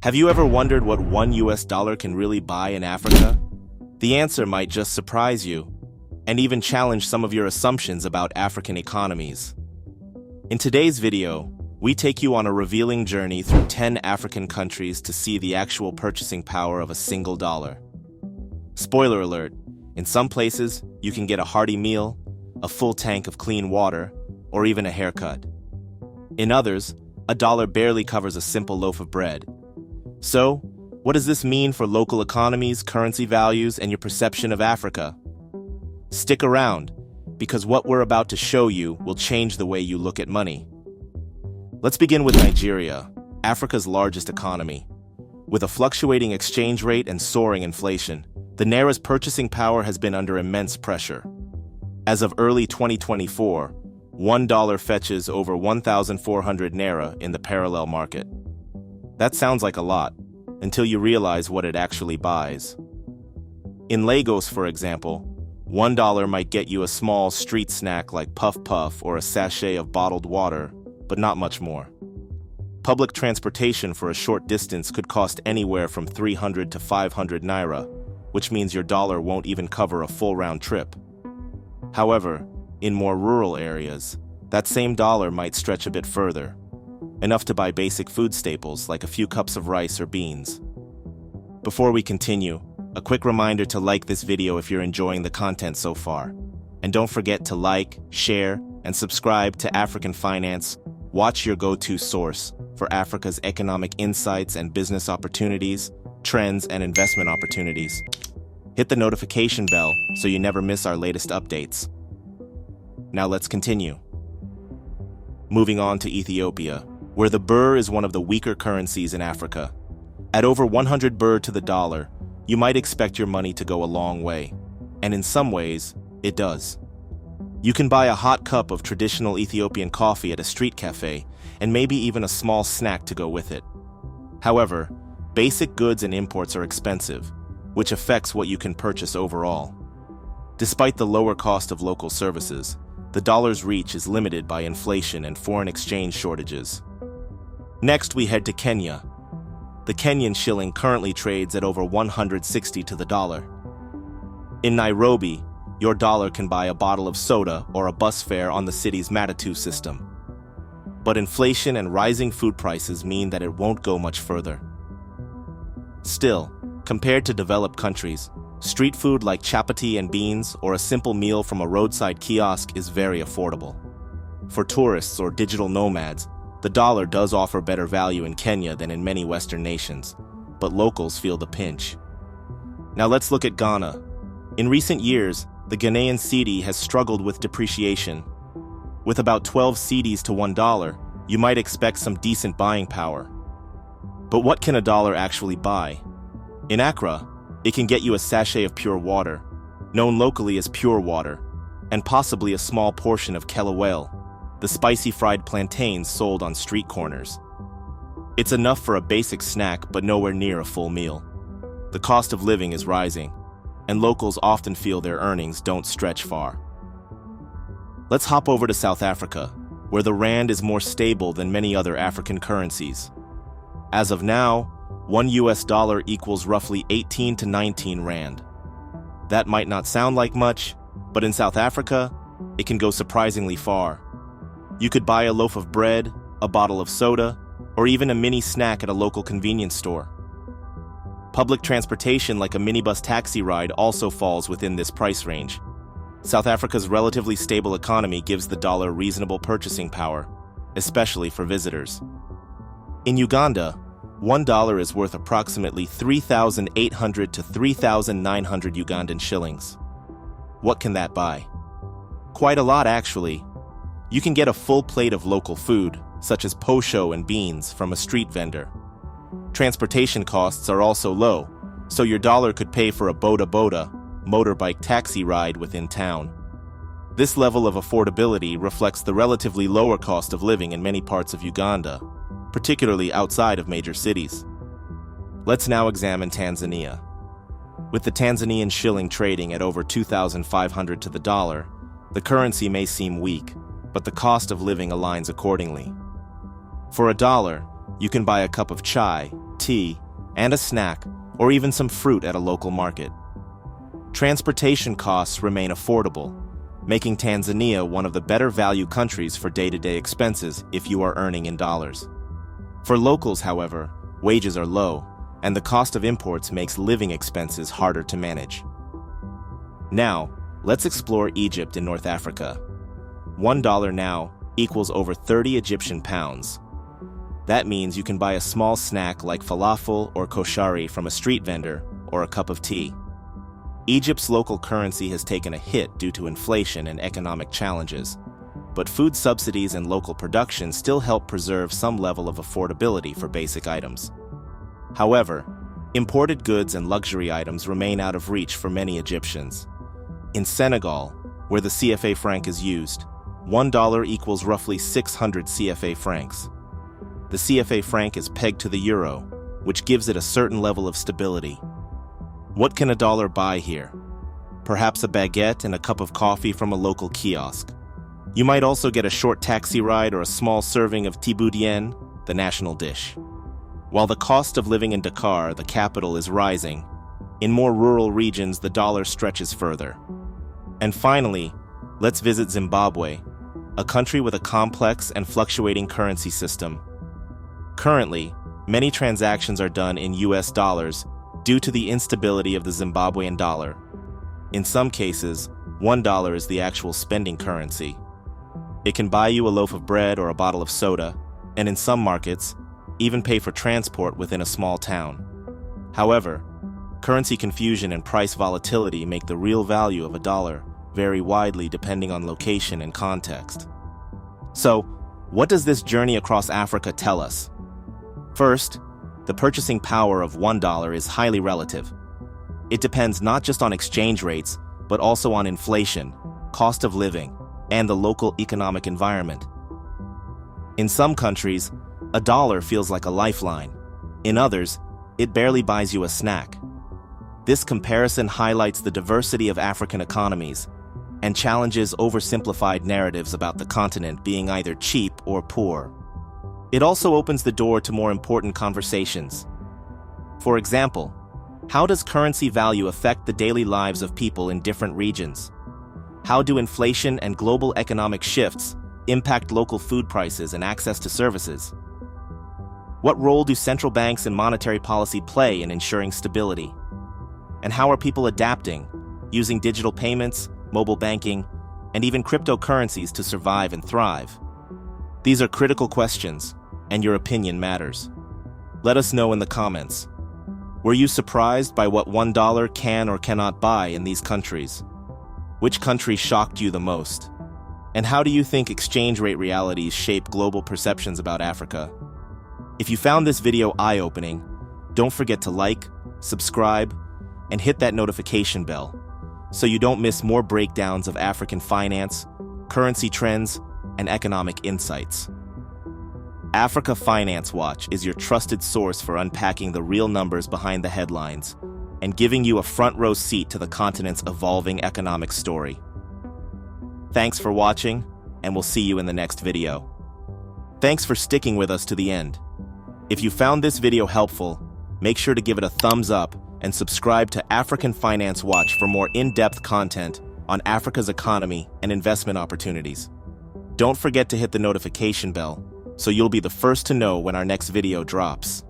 Have you ever wondered what $1 can really buy in Africa? The answer might just surprise you, and even challenge some of your assumptions about African economies. In today's video, we take you on a revealing journey through 10 African countries to see the actual purchasing power of a single dollar. Spoiler alert, in some places, you can get a hearty meal, a full tank of clean water, or even a haircut. In others, a dollar barely covers a simple loaf of bread. So, what does this mean for local economies, currency values, and your perception of Africa? Stick around, because what we're about to show you will change the way you look at money. Let's begin with Nigeria, Africa's largest economy. With a fluctuating exchange rate and soaring inflation, the Naira's purchasing power has been under immense pressure. As of early 2024, $1 fetches over 1,400 Naira in the parallel market. That sounds like a lot, until you realize what it actually buys. In Lagos, for example, $1 might get you a small street snack like Puff Puff or a sachet of bottled water, but not much more. Public transportation for a short distance could cost anywhere from 300 to 500 Naira, which means your dollar won't even cover a full round trip. However, in more rural areas, that same dollar might stretch a bit further, enough to buy basic food staples like a few cups of rice or beans. Before we continue, a quick reminder to like this video if you're enjoying the content so far. And don't forget to like, share, and subscribe to African Finance. Watch your go-to source for Africa's economic insights and business opportunities, trends, and investment opportunities. Hit the notification bell so you never miss our latest updates. Now let's continue. Moving on to Ethiopia, where the birr is one of the weaker currencies in Africa. At over 100 birr to the dollar, you might expect your money to go a long way. And in some ways, it does. You can buy a hot cup of traditional Ethiopian coffee at a street cafe, and maybe even a small snack to go with it. However, basic goods and imports are expensive, which affects what you can purchase overall. Despite the lower cost of local services, the dollar's reach is limited by inflation and foreign exchange shortages. Next, we head to Kenya. The Kenyan shilling currently trades at over 160 to the dollar. In Nairobi, your dollar can buy a bottle of soda or a bus fare on the city's Matatu system. But inflation and rising food prices mean that it won't go much further. Still, compared to developed countries, street food like chapati and beans or a simple meal from a roadside kiosk is very affordable. For tourists or digital nomads, the dollar does offer better value in Kenya than in many Western nations, but locals feel the pinch. Now let's look at Ghana. In recent years, the Ghanaian cedi has struggled with depreciation. With about 12 cedis to $1, you might expect some decent buying power. But what can a dollar actually buy? In Accra, it can get you a sachet of pure water, known locally as pure water, and possibly a small portion of kelewele, the spicy fried plantains sold on street corners. It's enough for a basic snack, but nowhere near a full meal. The cost of living is rising, and locals often feel their earnings don't stretch far. Let's hop over to South Africa, where the rand is more stable than many other African currencies. As of now, $1 equals roughly 18 to 19 rand. That might not sound like much, but in South Africa, it can go surprisingly far. You could buy a loaf of bread, a bottle of soda, or even a mini snack at a local convenience store. Public transportation like a minibus taxi ride also falls within this price range. South Africa's relatively stable economy gives the dollar reasonable purchasing power, especially for visitors. In Uganda, $1 is worth approximately 3,800 to 3,900 Ugandan shillings. What can that buy? Quite a lot, actually. You can get a full plate of local food, such as posho and beans, from a street vendor. Transportation costs are also low, so your dollar could pay for a boda boda, motorbike taxi ride within town. This level of affordability reflects the relatively lower cost of living in many parts of Uganda, particularly outside of major cities. Let's now examine Tanzania. With the Tanzanian shilling trading at over 2,500 to the dollar, the currency may seem weak, but the cost of living aligns accordingly. For $1, you can buy a cup of chai, tea, and a snack, or even some fruit at a local market. Transportation costs remain affordable, making Tanzania one of the better value countries for day-to-day expenses if you are earning in dollars. For locals, however, wages are low, and the cost of imports makes living expenses harder to manage. Now, let's explore Egypt in North Africa. $1 now equals over 30 Egyptian pounds. That means you can buy a small snack like falafel or koshari from a street vendor or a cup of tea. Egypt's local currency has taken a hit due to inflation and economic challenges, but food subsidies and local production still help preserve some level of affordability for basic items. However, imported goods and luxury items remain out of reach for many Egyptians. In Senegal, where the CFA franc is used, $1 equals roughly 600 CFA francs. The CFA franc is pegged to the euro, which gives it a certain level of stability. What can a dollar buy here? Perhaps a baguette and a cup of coffee from a local kiosk. You might also get a short taxi ride or a small serving of tiboudien, the national dish. While the cost of living in Dakar, the capital, is rising, in more rural regions the dollar stretches further. And finally, let's visit Zimbabwe, a country with a complex and fluctuating currency system. Currently, many transactions are done in US dollars due to the instability of the Zimbabwean dollar. In some cases, $1 is the actual spending currency. It can buy you a loaf of bread or a bottle of soda, and in some markets, even pay for transport within a small town. However, currency confusion and price volatility make the real value of a dollar vary widely depending on location and context. So, what does this journey across Africa tell us? First, the purchasing power of $1 is highly relative. It depends not just on exchange rates, but also on inflation, cost of living, and the local economic environment. In some countries, a dollar feels like a lifeline. In others, it barely buys you a snack. This comparison highlights the diversity of African economies and challenges oversimplified narratives about the continent being either cheap or poor. It also opens the door to more important conversations. For example, how does currency value affect the daily lives of people in different regions? How do inflation and global economic shifts impact local food prices and access to services? What role do central banks and monetary policy play in ensuring stability? And how are people adapting, using digital payments, mobile banking, and even cryptocurrencies to survive and thrive? These are critical questions, and your opinion matters. Let us know in the comments. Were you surprised by what $1 can or cannot buy in these countries? Which country shocked you the most? And how do you think exchange rate realities shape global perceptions about Africa? If you found this video eye-opening, don't forget to like, subscribe, and hit that notification bell so you don't miss more breakdowns of African finance, currency trends, and economic insights. Africa Finance Watch is your trusted source for unpacking the real numbers behind the headlines and giving you a front-row seat to the continent's evolving economic story. Thanks for watching, and we'll see you in the next video. Thanks for sticking with us to the end. If you found this video helpful, make sure to give it a thumbs up and subscribe to African Finance Watch for more in-depth content on Africa's economy and investment opportunities. Don't forget to hit the notification bell so you'll be the first to know when our next video drops.